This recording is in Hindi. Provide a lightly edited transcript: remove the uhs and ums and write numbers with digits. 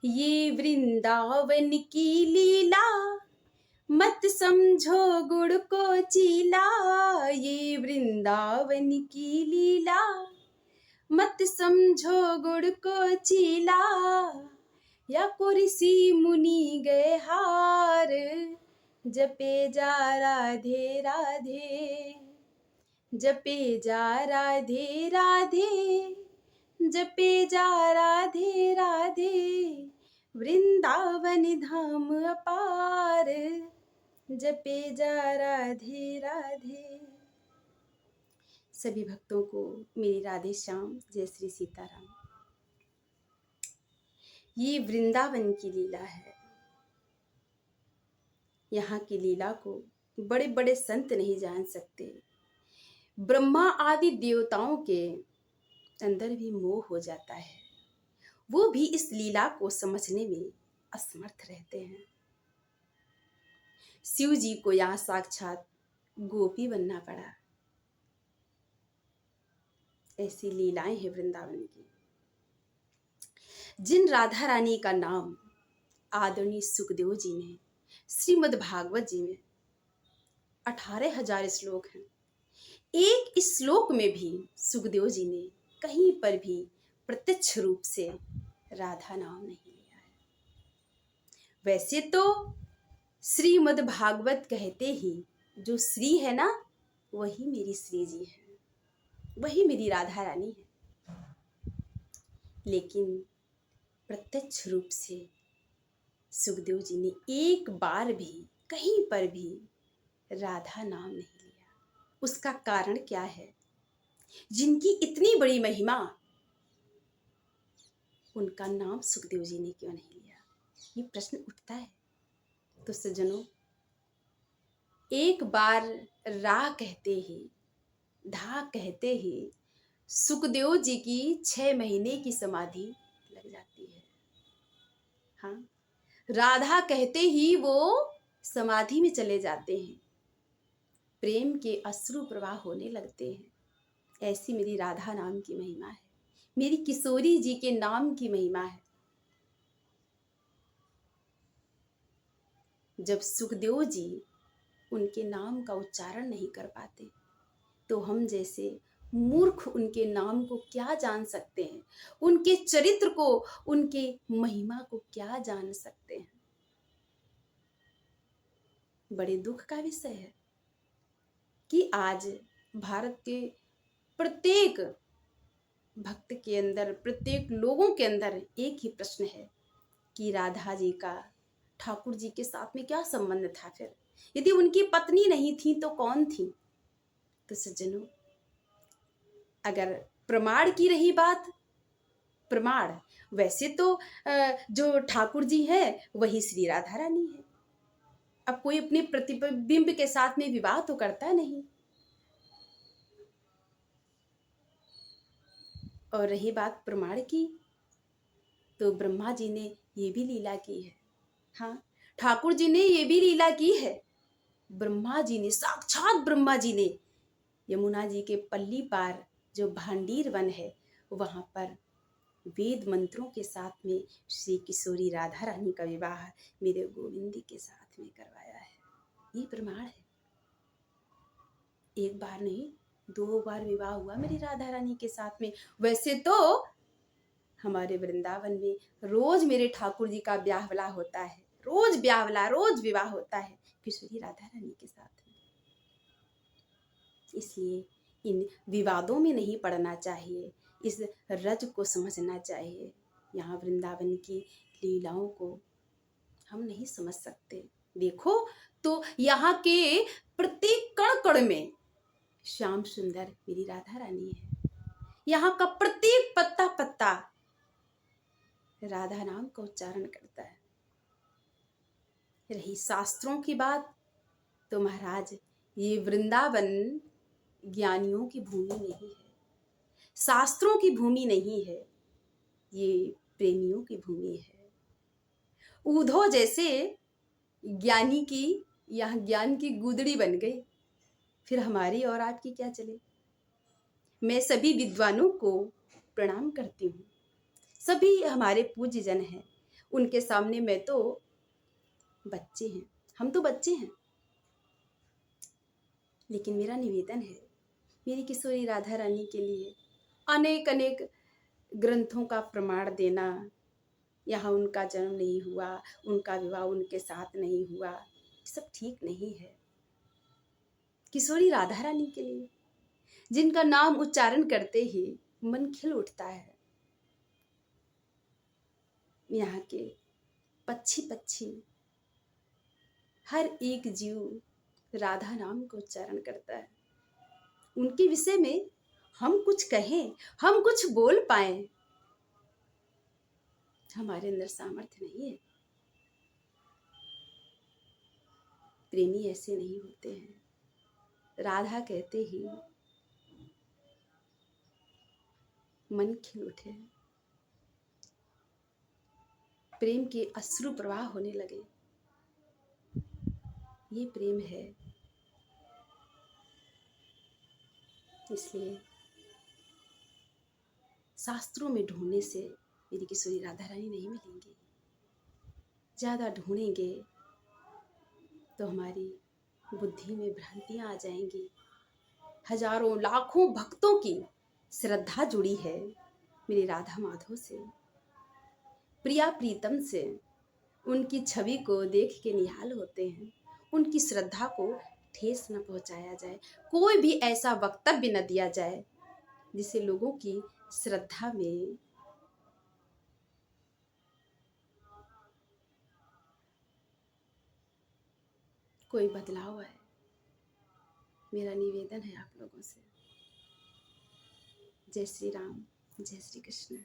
ये वृंदावन की लीला, मत समझो गुड़ को चीला। ये वृंदावन की लीला, मत समझो गुड़ को चीला। या को ऋषि मुनि गए हार, जपे जा राधे राधे, जपे जा राधे राधे, जपे जा राधे राधे। वृंदावन धाम अपार, जपे जा राधे राधे। सभी भक्तों को मेरी राधे श्याम, जय श्री सीताराम। ये वृंदावन की लीला है। यहाँ की लीला को बड़े बड़े संत नहीं जान सकते। ब्रह्मा आदि देवताओं के अंदर भी मोह हो जाता है, वो भी इस लीला को समझने में असमर्थ रहते हैं। शिव जी को यहाँ साक्षात गोपी बनना पड़ा। ऐसी लीलाएं हैं वृंदावन की। जिन राधा रानी का नाम आदरणीय सुखदेव जी ने श्रीमद् भागवत जी में 18,000 श्लोक हैं, एक इस श्लोक में भी सुखदेव जी ने कहीं पर भी प्रत्यक्ष रूप से राधा नाम नहीं लिया है। वैसे तो श्रीमद् भागवत कहते ही जो श्री है ना, वही मेरी श्री जी है, वही मेरी राधा रानी है। लेकिन प्रत्यक्ष रूप से सुखदेव जी ने एक बार भी कहीं पर भी राधा नाम नहीं लिया। उसका कारण क्या है? जिनकी इतनी बड़ी महिमा, उनका नाम सुखदेव जी ने क्यों नहीं लिया? ये प्रश्न उठता है। तो सज्जनों, एक बार रा कहते ही, धा कहते ही सुखदेव जी की 6 महीने की समाधि लग जाती है। हाँ, राधा कहते ही वो समाधि में चले जाते हैं, प्रेम के अश्रु प्रवाह होने लगते हैं। ऐसी मेरी राधा नाम की महिमा है, मेरी किशोरी जी के नाम की महिमा है। जब सुखदेव जी उनके नाम का उच्चारण नहीं कर पाते, तो हम जैसे मूर्ख उनके नाम को क्या जान सकते हैं? उनके चरित्र को, उनके महिमा को क्या जान सकते हैं? बड़े दुख का विषय है कि आज भारत के प्रत्येक भक्त के अंदर, प्रत्येक लोगों के अंदर एक ही प्रश्न है कि राधा जी का ठाकुर जी के साथ में क्या संबंध था? फिर यदि उनकी पत्नी नहीं थी तो कौन थी? तो सज्जनों, अगर प्रमाण की रही बात, प्रमाण वैसे तो जो ठाकुर जी है वही श्री राधा रानी है। अब कोई अपने प्रतिबिंब के साथ में विवाह तो करता नहीं। और रही बात प्रमाण की, तो ब्रह्मा जी ने ये भी लीला की है। हाँ, ठाकुर जी ने ये भी लीला की है। ब्रह्मा जी ने, साक्षात ब्रह्मा जी ने यमुना जी के पल्ली पार जो भांडीर वन है, वहां पर वेद मंत्रों के साथ में श्री किशोरी राधा रानी का विवाह मेरे गोविंद के साथ में करवाया है। ये प्रमाण है। एक बार नहीं, 2 बार विवाह हुआ मेरी राधा रानी के साथ में। वैसे तो हमारे वृंदावन में रोज मेरे ठाकुर जी का ब्याहवला होता है, रोज ब्याहवला, रोज विवाह होता है किशोरी राधा रानी के साथ में। इसलिए इन विवादों में नहीं पड़ना चाहिए, इस रज को समझना चाहिए। यहाँ वृंदावन की लीलाओं को हम नहीं समझ सकते। देखो तो यहाँ के प्रत्येक कण कण में श्याम सुंदर मेरी राधा रानी है। यहाँ का प्रत्येक पत्ता पत्ता राधा नाम का उच्चारण करता है। रही शास्त्रों की बात, तो महाराज ये वृंदावन ज्ञानियों की भूमि नहीं है, शास्त्रों की भूमि नहीं है, ये प्रेमियों की भूमि है। ऊधो जैसे ज्ञानी की यहाँ ज्ञान की गुदड़ी बन गई, फिर हमारी और आपकी क्या चले। मैं सभी विद्वानों को प्रणाम करती हूँ, सभी हमारे पूज्य जन हैं, उनके सामने मैं तो बच्चे हैं, हम तो बच्चे हैं। लेकिन मेरा निवेदन है मेरी किशोरी राधा रानी के लिए अनेक अनेक ग्रंथों का प्रमाण देना, यहाँ उनका जन्म नहीं हुआ, उनका विवाह उनके साथ नहीं हुआ, ये सब ठीक नहीं है। किशोरी राधा रानी के लिए जिनका नाम उच्चारण करते ही मन खिल उठता है, यहाँ के पक्षी पक्षी हर एक जीव राधा नाम को उच्चारण करता है। उनके विषय में हम कुछ कहें, हम कुछ बोल पाए, हमारे अंदर सामर्थ्य नहीं है। प्रेमी ऐसे नहीं होते हैं। राधा कहते ही मन खिल उठे, प्रेम के अश्रु प्रवाह होने लगे। ये प्रेम है। इसलिए शास्त्रों में ढूंढने से मेरी किशोरी राधा रानी नहीं मिलेंगी। ज़्यादा ढूंढेंगे तो हमारी बुद्धि में भ्रांतियाँ आ जाएंगी। हजारों लाखों भक्तों की श्रद्धा जुड़ी है मेरी राधा माधव से, प्रिया प्रीतम से। उनकी छवि को देख के निहाल होते हैं। उनकी श्रद्धा को ठेस न पहुंचाया जाए, कोई भी ऐसा वक्तव्य न दिया जाए जिसे लोगों की श्रद्धा में कोई बदलाव आए। मेरा निवेदन है आप लोगों से। जय श्री राम, जय श्री कृष्ण।